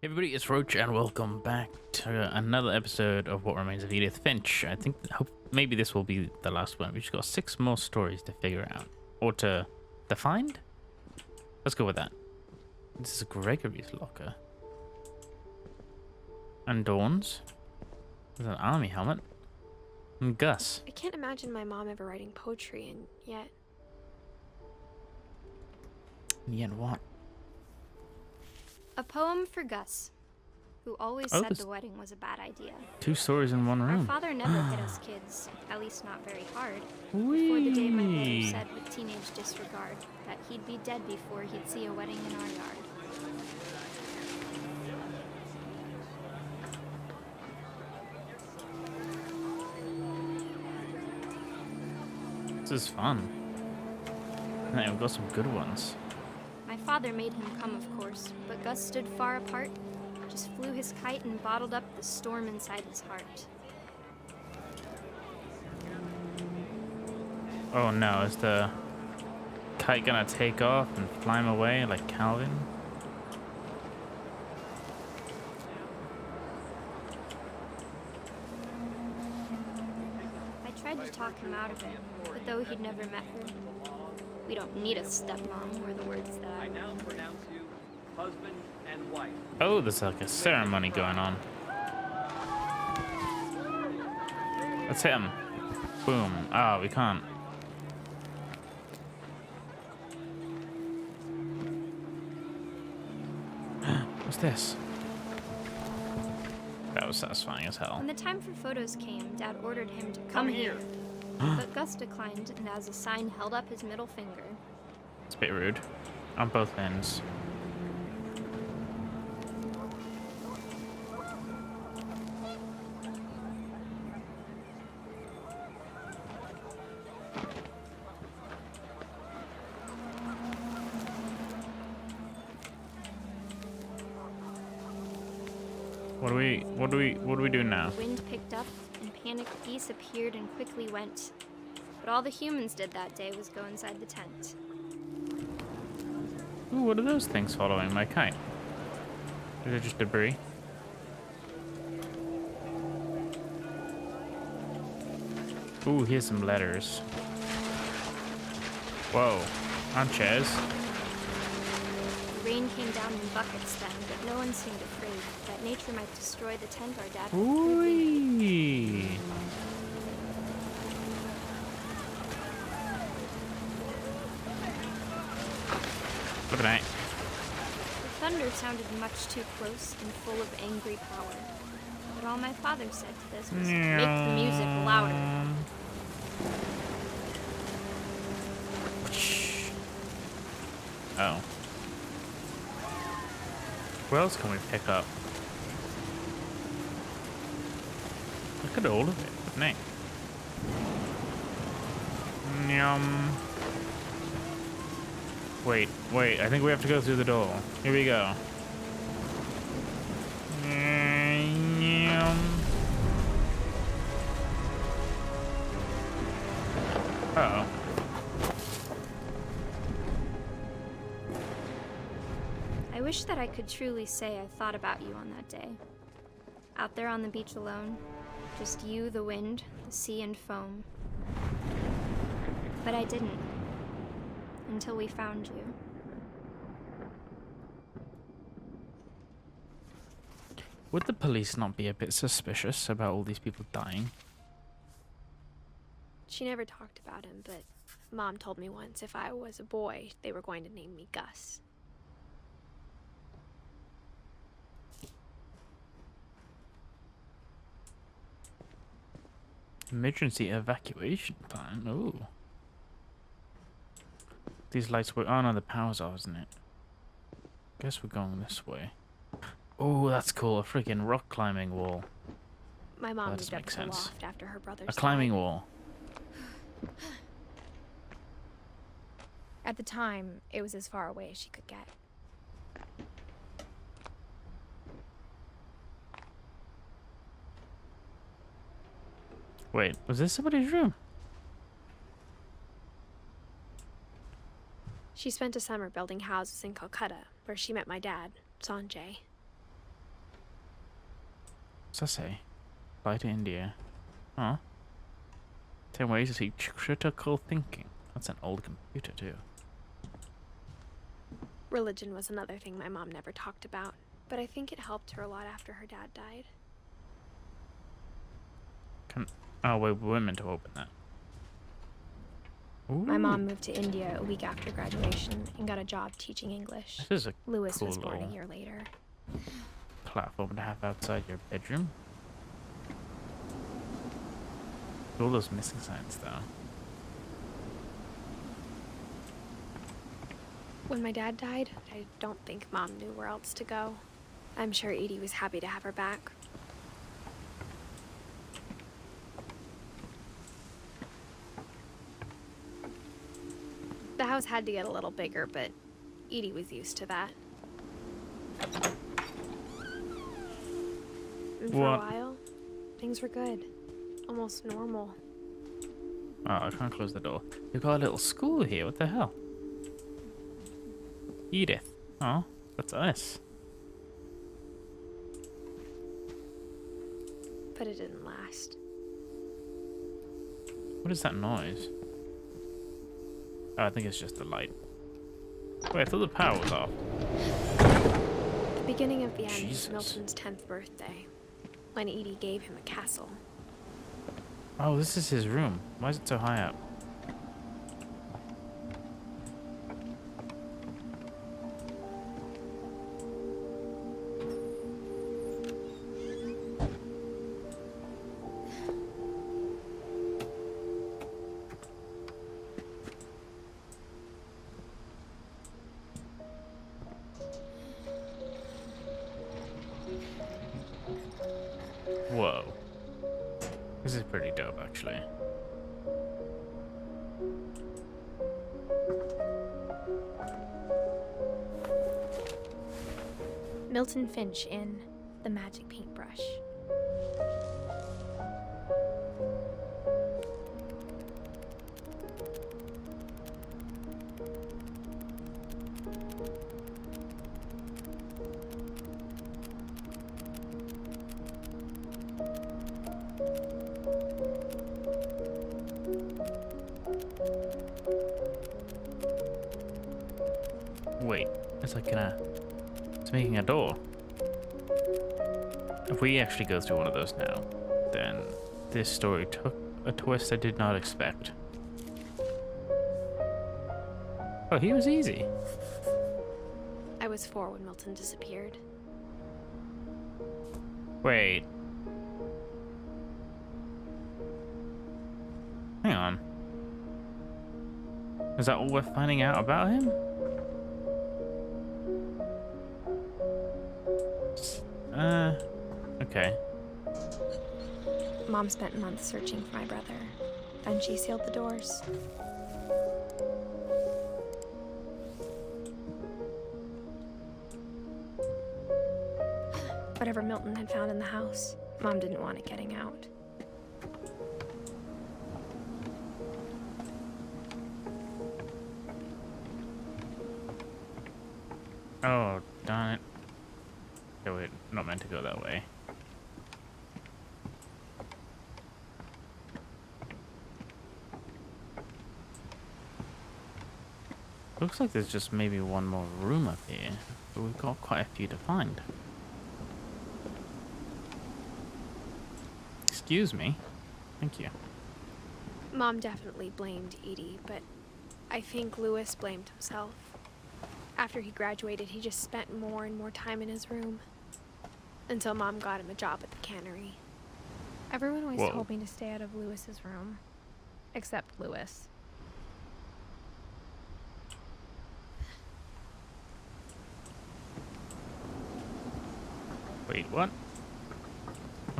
Hey everybody, it's Roach and welcome back to another episode of What Remains of Edith Finch. I think maybe this will be the last one. We've just got 6 more stories to figure out. Or to find? Let's go with that. This is Gregory's locker. And Dawn's. With an army helmet. And Gus. I can't imagine my mom ever writing poetry, and yet... And yet what? A poem for Gus, who always said the wedding was a bad idea. 2 stories in one room. Our father never hit us kids, at least not very hard. Before the day my mother said with teenage disregard that he'd be dead before he'd see a wedding in our yard. This is fun. Man, we've got some good ones. My father made him come, of course, but Gus stood far apart, just flew his kite and bottled up the storm inside his heart. Oh no, is the kite gonna take off and fly him away like Calvin? I tried to talk him out of it, but though he'd never met her, we don't need a stepmom, were the words that I now pronounce you husband and wife. Oh, there's like a ceremony going on. Let's hit him. Boom. Oh, we can't. What's this? That was satisfying as hell. When the time for photos came, Dad ordered him to come here. But Gus declined, and as a sign held up his middle finger. It's a bit rude. On both ends. What do we do now? The wind picked up, and panicked geese appeared and quickly went. But all the humans did that day was go inside the tent. Ooh, what are those things following my kite? Is it just debris? Ooh, here's some letters. Whoa, on chairs. The rain came down in buckets then, but no one seemed afraid that nature might destroy the tent our dad had Ooh. Look at that. The thunder sounded much too close and full of angry power. But all my father said to this was, make the music louder. Oh. What else can we pick up? Look at all of it. Nice. Yum. Wait, I think we have to go through the door. Here we go. Uh-oh. I wish that I could truly say I thought about you on that day. Out there on the beach alone, just you, the wind, the sea, and foam. But I didn't. Until we found you. Would the police not be a bit suspicious about all these people dying? She never talked about him, but Mom told me once if I was a boy, they were going to name me Gus. Emergency evacuation plan. Ooh. These lights were... Oh no, the power's off, isn't it? Guess we're going this way. Oh, that's cool. A freaking rock climbing wall. My mom That moved does up make to the sense. loft after her brother's A climbing died. wall. At the time, it was as far away as she could get. Wait, was this somebody's room? She spent a summer building houses in Calcutta, where she met my dad, Sanjay. What's that say? Fly to India. Huh? 10 ways to teach critical thinking. That's an old computer, too. Religion was another thing my mom never talked about, but I think it helped her a lot after her dad died. Oh, wait, we're meant to open that. Ooh. My mom moved to India a week after graduation and got a job teaching English. This is a Lewis cool was born a little year later. platform to have outside your bedroom. All those missing signs, though. When my dad died, I don't think Mom knew where else to go. I'm sure Edie was happy to have her back. The house had to get a little bigger, but Edie was used to that. And for a What? while, things were good. Almost normal. Oh, I can't close the door. You've got a little school here. What the hell? Edith. Oh, what's this? But it didn't last. What is that noise? Oh, I think it's just the light. Wait, I thought the power was off. The beginning of the end Jesus. was Milton's 10th birthday, when Edie gave him a castle. Oh, this is his room. Why is it so high up? Whoa. This is pretty dope, actually. Milton Finch in The Magic Paintbrush. Wait, it's like it's making a door. If we actually go through one of those now, then this story took a twist I did not expect. Oh, he was easy. I was 4 when Milton disappeared. Wait. Hang on. Is that all we're finding out about him? Okay. Mom spent months searching for my brother. Then she sealed the doors. Whatever Milton had found in the house, Mom didn't want it getting out. Oh, darn it. Okay, wait, not meant to go that way. Looks like there's just maybe one more room up here, but we've got quite a few to find. Excuse me. Thank you. Mom definitely blamed Edie, but I think Lewis blamed himself. After he graduated, he just spent more and more time in his room. Until Mom got him a job at the cannery. Everyone always Whoa. told me to stay out of Lewis's room. Except Lewis. Wait, what?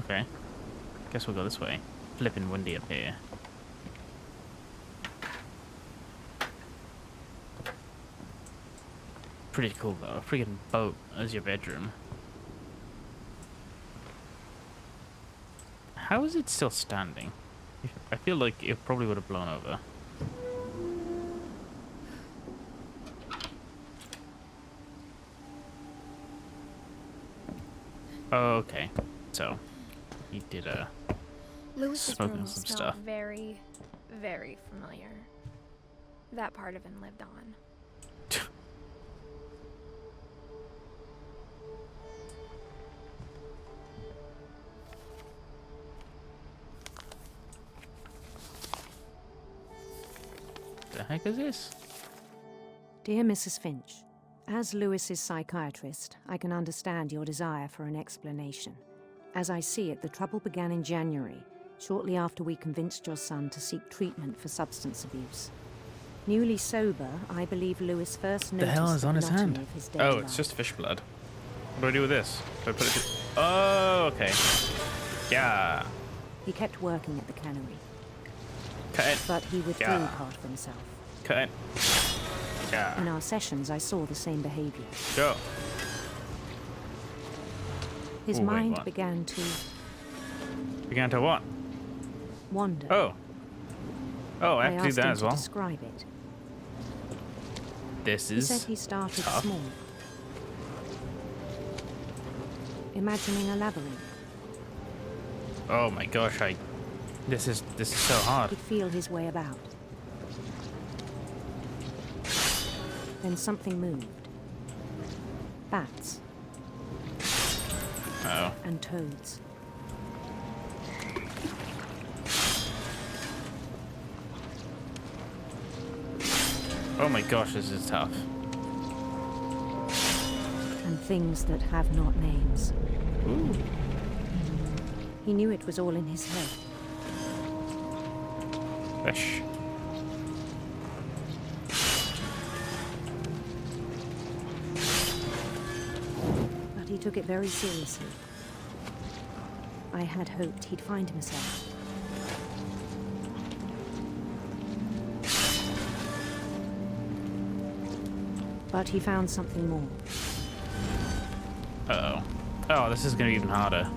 Okay. Guess we'll go this way. Flippin' windy up here. Pretty cool though. A freaking boat as your bedroom. How is it still standing? I feel like it probably would have blown over. Oh, okay. So, he did Lewis's smoking room some smelled stuff. very, very familiar. That part of him lived on. The heck is this? Dear Mrs. Finch, as Lewis's psychiatrist, I can understand your desire for an explanation. As I see it, the trouble began in January, shortly after we convinced your son to seek treatment for substance abuse. Newly sober, I believe Lewis first The noticed hell is on his monotony hand? of his daily Oh, it's life. just fish blood. What do I do with this? Do I put it? Oh, okay. Yeah. He kept working at the cannery, Cut it. but he withdrew Yeah. part of himself. Cut it. In Yeah. our sessions, I saw the same behavior. Go. His Ooh, wait, mind what? began to Began to what? wander. Oh. Oh, I I have to do asked that him as to well. describe it. This He said is he started tough. small, imagining a labyrinth. Oh my gosh, this is so hard. He'd feel his way about. Then something moved. Bats Oh. and toads. Oh my gosh, this is tough. And things that have not names. Ooh. He knew it was all in his head. Fish. But he took it very seriously. I had hoped he'd find himself. But he found something more. Uh-oh. Oh, this is gonna be even harder.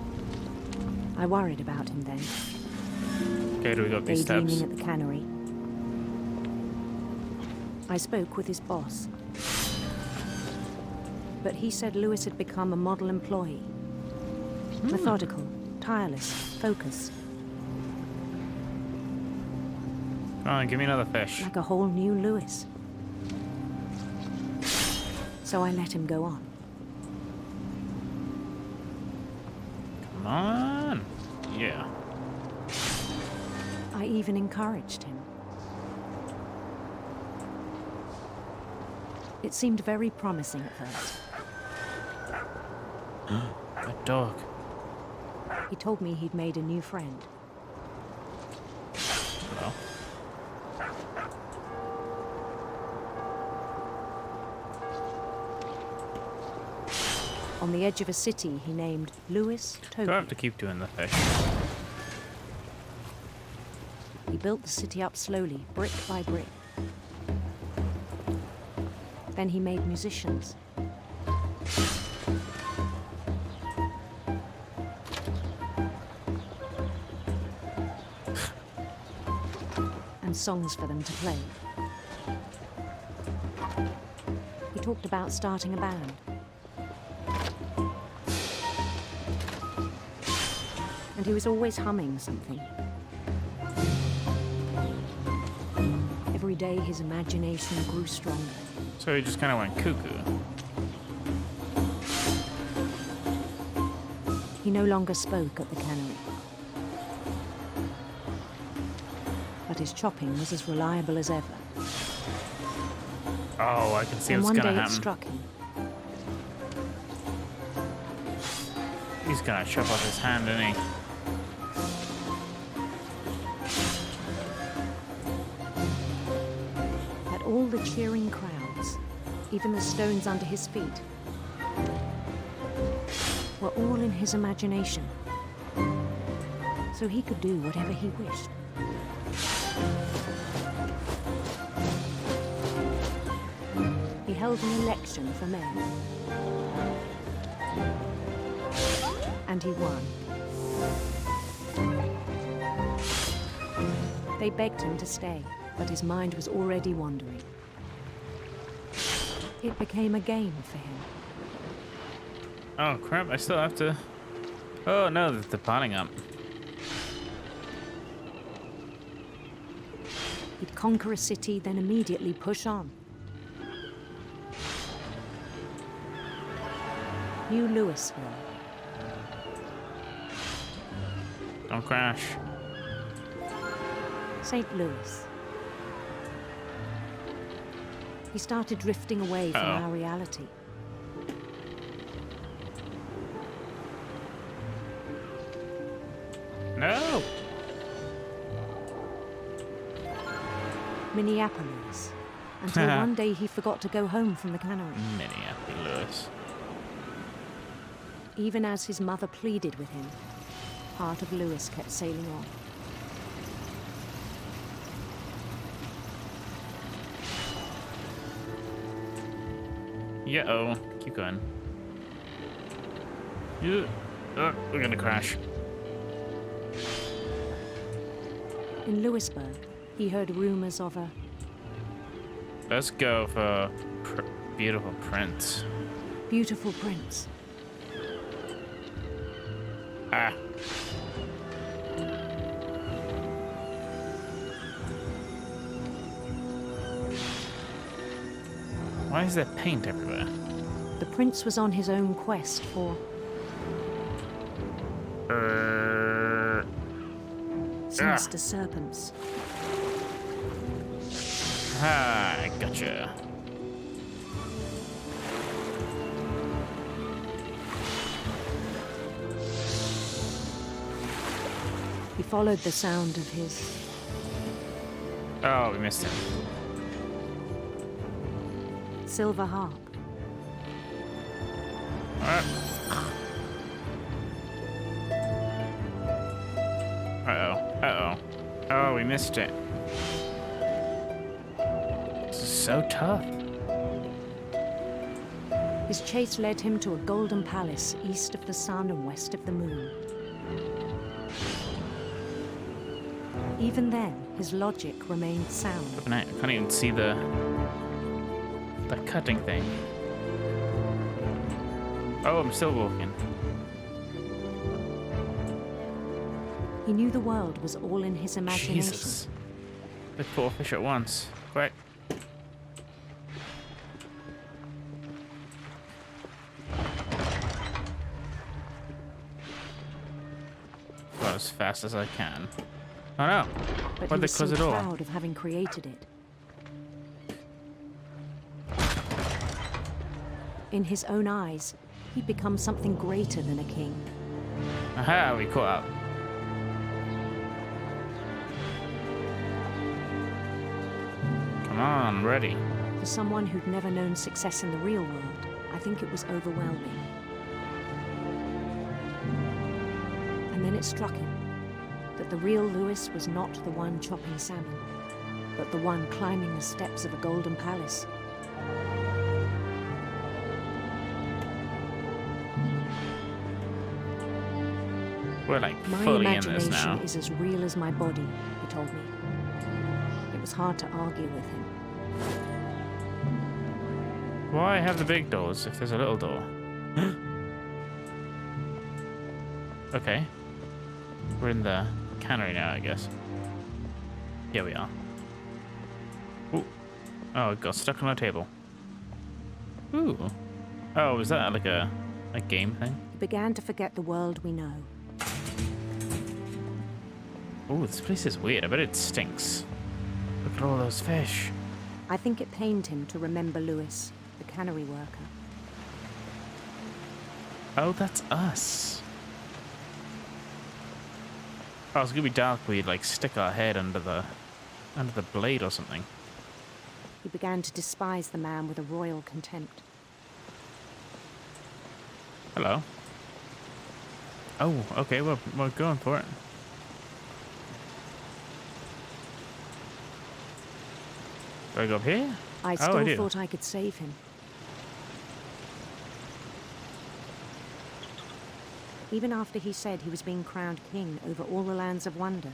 I worried about him then, Okay, do we got these steps? daydreaming at the cannery. I spoke with his boss. But he said Lewis had become a model employee. Methodical, tireless, focused, Come on, give me another fish. like a whole new Lewis. So I let him go on. Come on. Yeah. I even encouraged him. It seemed very promising at first. That dog. He told me he'd made a new friend. Well. On the edge of a city he named Lewis Do I Toby. have to keep doing the fish? He built the city up slowly, brick by brick. Then he made musicians. And songs for them to play. He talked about starting a band. And he was always humming something. Every day his imagination grew stronger. So he just kind of went cuckoo. He no longer spoke at the cannery. But his chopping was as reliable as ever. Oh, I can see And what's one gonna day it happen. struck him. He's gonna chop off his hand, isn't he? That all the cheering crowds, even the stones under his feet, were all in his imagination. So he could do whatever he wished. He held an election for mayor. And he won. They begged him to stay, but his mind was already wandering. It became a game for him. Oh crap! I still have to. Oh no, they're piling up. He'd conquer a city, then immediately push on. New Louisville. Don't crash. St. Louis. He started drifting away from our reality. No! Minneapolis. Until one day he forgot to go home from the cannery. Minneapolis. Even as his mother pleaded with him, part of Louis kept sailing on. Yeah-oh. Keep going. Yeah. Oh, we're gonna crash. In Louisburg, he heard rumors of a Let's go for beautiful prince. beautiful prince. Ah. Why is there paint everywhere? The prince was on his own quest for sinister serpents. Ah, I gotcha. He followed the sound of his Oh, we missed him. silver harp. Uh-oh. Oh, we missed it. This is so tough. His chase led him to a golden palace east of the sun and west of the moon. Even then, his logic remained sound. I can't even see the cutting thing. Oh, I'm still walking. He knew the world was all in his imagination. Jesus. Like 4 fish at once. Quick. Go as fast as I can. Oh no! But Why'd he they was close so it all? proud of having created it. In his own eyes, he'd become something greater than a king. Aha, we caught up. Come on, ready. For someone who'd never known success in the real world, I think it was overwhelming. And then it struck him that the real Louis was not the one chopping salmon, but the one climbing the steps of a golden palace. We're like My fully in this imagination now. is as real as my body, he told me. It was hard to argue with him. Why have the big doors if there's a little door? Okay. We're in the cannery now, I guess. Here we are. Ooh. Oh, it got stuck on our table. Ooh. Oh, is that like a game thing? He began to forget the world we know. Ooh, this place is weird. I bet it stinks. Look at all those fish. I think it pained him to remember Louis, the cannery worker. Oh, that's us. Oh, it's gonna be dark. We'd like stick our head under the blade or something. He began to despise the man with a royal contempt. Hello. Oh, okay. We're going for it. Do I go up here? I I still do. thought I could save him. Even after he said he was being crowned king over all the lands of wonder.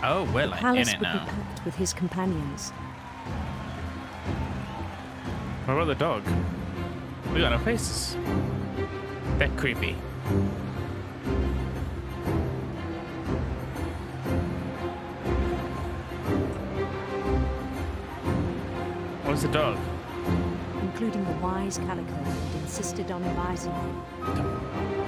Oh, we're The like in palace it would be now. packed with his companions. What about the dog? We got no faces. They're creepy. Where's the dog? including the wise Calico, who insisted on advising me.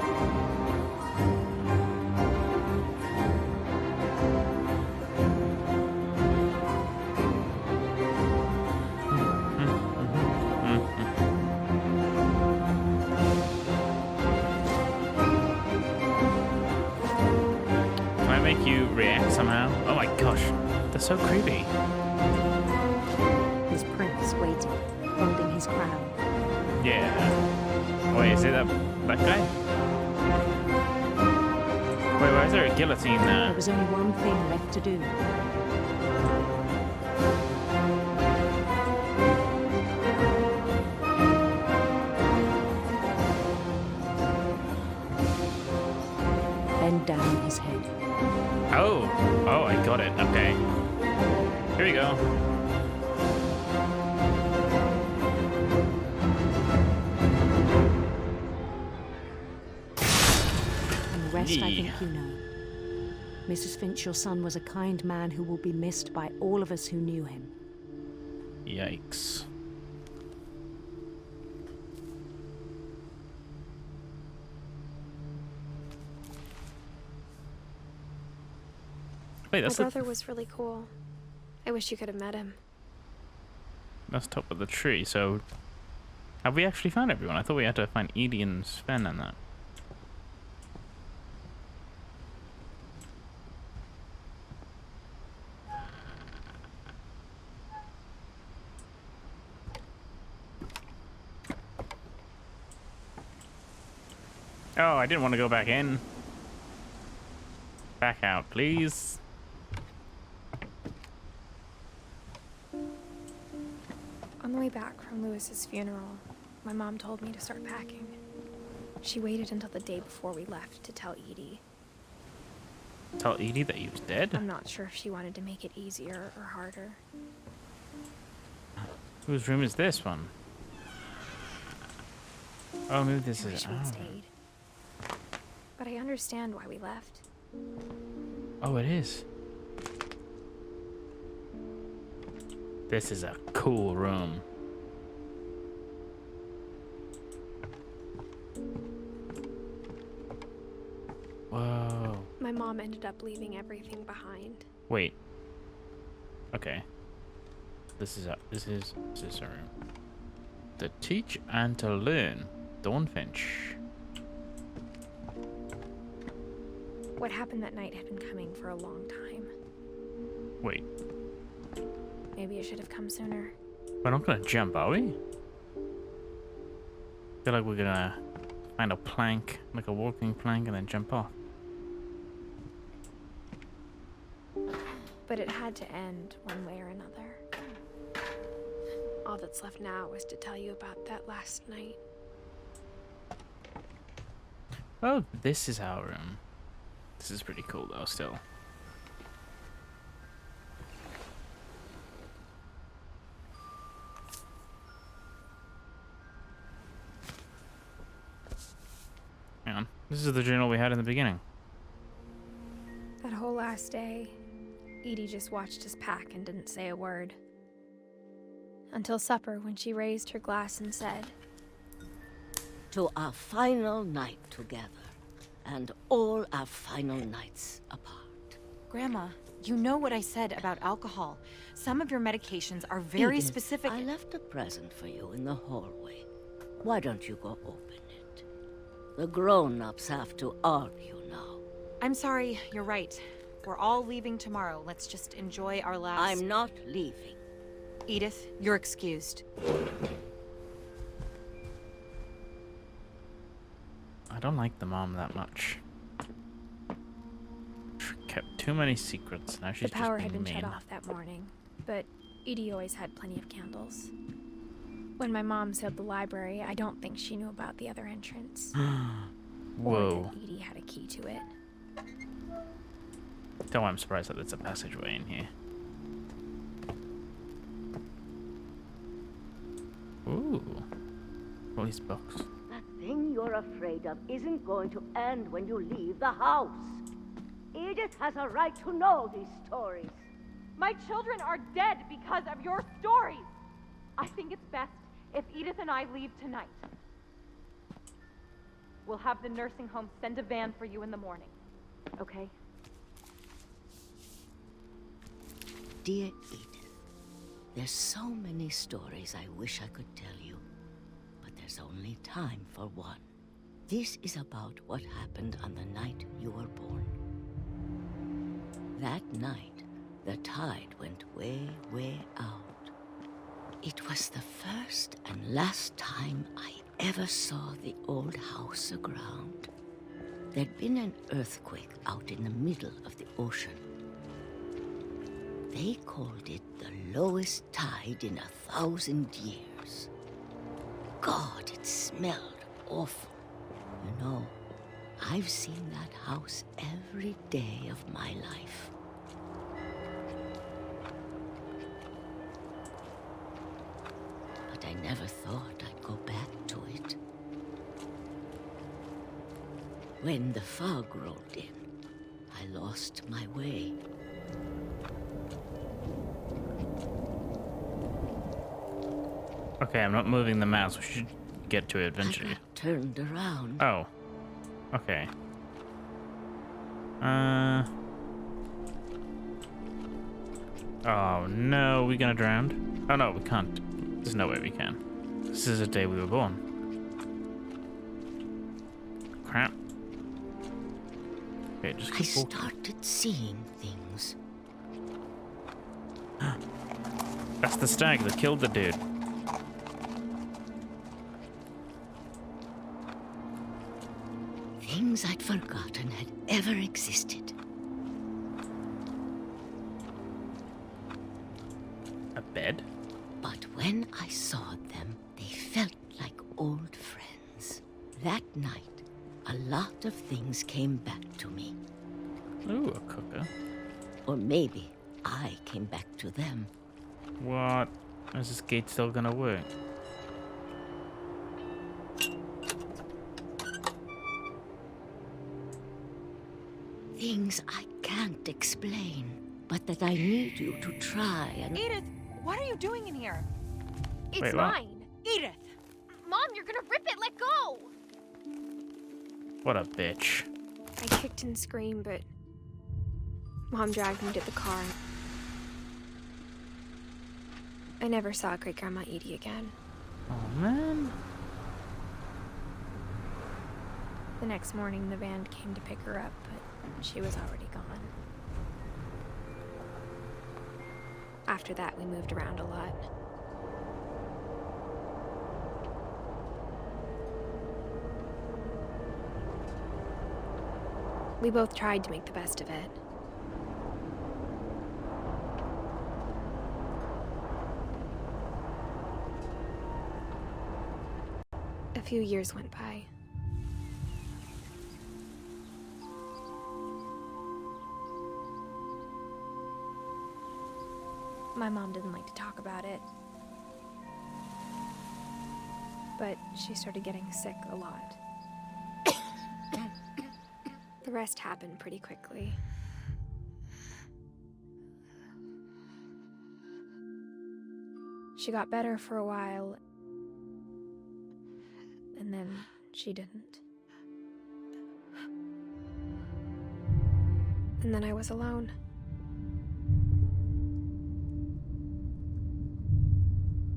Can I make you react somehow? Oh my gosh, they're so creepy. His prince waited, holding his crown. Yeah. Wait, is it that guy? Wait, why is there a guillotine There there? was only one thing left to do. Bend down his head. Oh, I got it. Okay. Here we go. And the rest I Yeah. think you know. Mrs. Finch, your son was a kind man who will be missed by all of us who knew him. Yikes. Wait, My that's brother was really cool. I wish you could have met him. that's top of the tree. So, have we actually found everyone? I thought we had to find Edie and Sven and that. Oh, I didn't want to go back in. Back out, please. On the way back from Lewis's funeral, my mom told me to start packing. She waited until the day before we left to tell Edie. Tell Edie that he was dead? I'm not sure if she wanted to make it easier or harder. Whose room is this one? Oh, maybe this I is. wish we'd stayed. But I understand why we left. Oh, it is. This is a cool room. Whoa. My mom ended up leaving everything behind. Wait. Okay. This is a room. To teach and to learn. Dawn Finch. What happened that night had been coming for a long time. Wait. Maybe it should have come sooner. We're not gonna jump, are we? Feel like we're gonna find a plank, like a walking plank, and then jump off. But it had to end one way or another. All that's left now is to tell you about that last night. Oh, this is our room. This is pretty cool, though, still. Hang on. This is the journal we had in the beginning. That whole last day, Edie just watched us pack and didn't say a word. Until supper, when she raised her glass and said, "To our final night together, and all our final nights apart." Grandma, you know what I said about alcohol. Some of your medications are very Edith, specific. I left a present for you in the hallway. Why don't you go open it? The grown-ups have to argue now. I'm sorry, you're right. We're all leaving tomorrow. Let's just enjoy our last... I'm not leaving. Edith, you're excused. I don't like the mom that much. She kept too many secrets. Now she's the power just had being been mean. shut off that morning, but Edie always had plenty of candles. When my mom sealed the library, I don't think she knew about the other entrance. Or Whoa. that Edie had a key to it. Don't I'm surprised that there's a passageway in here. Ooh. All these books. That thing you're afraid of isn't going to end when you leave the house. Edith has a right to know these stories. My children are dead because of your stories. I think it's best if Edith and I leave tonight. We'll have the nursing home send a van for you in the morning. Okay? Dear Edith, there's so many stories I wish I could tell you, but there's only time for one. This is about what happened on the night you were born. That night, the tide went way, way out. It was the first and last time I ever saw the old house aground. There'd been an earthquake out in the middle of the ocean. They called it the lowest tide in 1,000 years. God, it smelled awful. You know, I've seen that house every day of my life. But I never thought I'd go back to it. When the fog rolled in, I lost my way. Okay, I'm not moving the mouse. We should get to it I eventually. got turned around. Oh. Okay. Oh no, we gonna drown? Oh no, we can't. There's no way we can. This is the day we were born. Crap. Okay, just I keep walking. started seeing things. That's the stag that killed the dude. Things I'd forgotten had ever existed. A bed? But when I saw them, they felt like old friends. That night, a lot of things came back to me. Ooh, a cooker. Or maybe I came back to them. What? Is this gate still gonna work? Things I can't explain, but that I need you to try and... Edith, what are you doing in here? It's Wait, what? mine. Edith! Mom, you're gonna rip it. Let go. What a bitch. I kicked and screamed, but Mom dragged me to the car. I never saw Great Grandma Edie again. Oh man. The next morning, the van came to pick her up, but she was already gone. After that, we moved around a lot. We both tried to make the best of it. A few years went by. My mom didn't like to talk about it. But she started getting sick a lot. The rest happened pretty quickly. She got better for a while, and then she didn't. And then I was alone.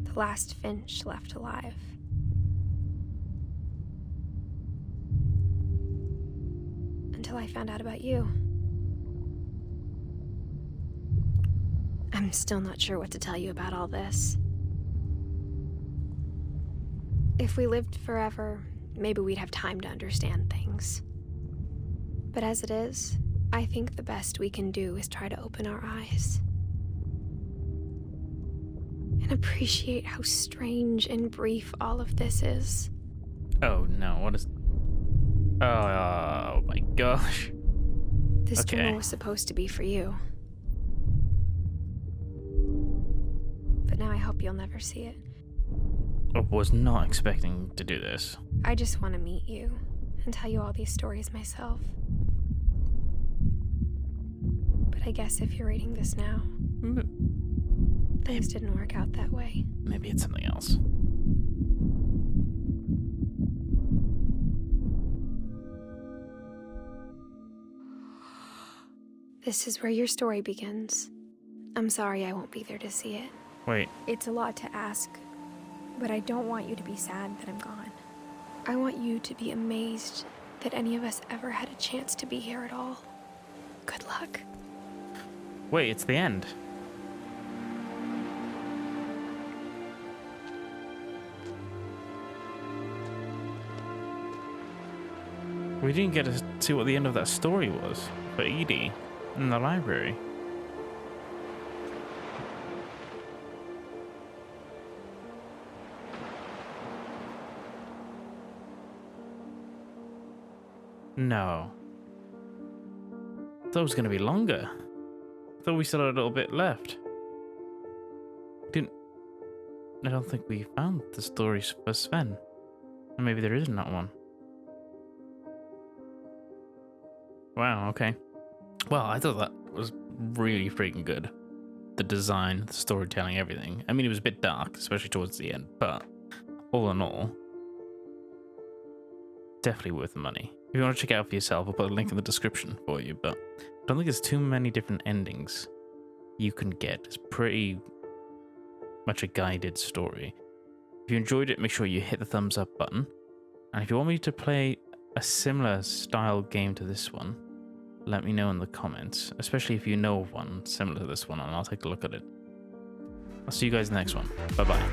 The last Finch left alive. Until I found out about you. I'm still not sure what to tell you about all this. If we lived forever, maybe we'd have time to understand things. But as it is, I think the best we can do is try to open our eyes. And appreciate how strange and brief all of this is. Oh no, what is... Oh my gosh. This Okay. journal was supposed to be for you. But now I hope you'll never see it. I was not expecting to do this. I just want to meet you and tell you all these stories myself. But I guess if you're reading this now, Things didn't work out that way. Maybe it's something else. This is where your story begins. I'm sorry I won't be there to see it. Wait, It's a lot to ask, but I don't want you to be sad that I'm gone. I want you to be amazed that any of us ever had a chance to be here at all. Good luck. wait, it's the end. We didn't get to see what the end of that story was for Edie in the library. No. I thought it was going to be longer. I thought we still had a little bit left. I don't think we found the stories for Sven. Or maybe there isn't that one. Wow, okay. Well, I thought that was really freaking good. The design, the storytelling, everything. I mean, it was a bit dark, especially towards the end, but all in all, definitely worth the money. If you want to check it out for yourself, I'll put a link in the description for you, but I don't think there's too many different endings you can get. It's pretty much a guided story. If you enjoyed it, make sure you hit the thumbs up button. And if you want me to play a similar style game to this one, let me know in the comments, especially if you know of one similar to this one, and I'll take a look at it. I'll see you guys in the next one. Bye-bye.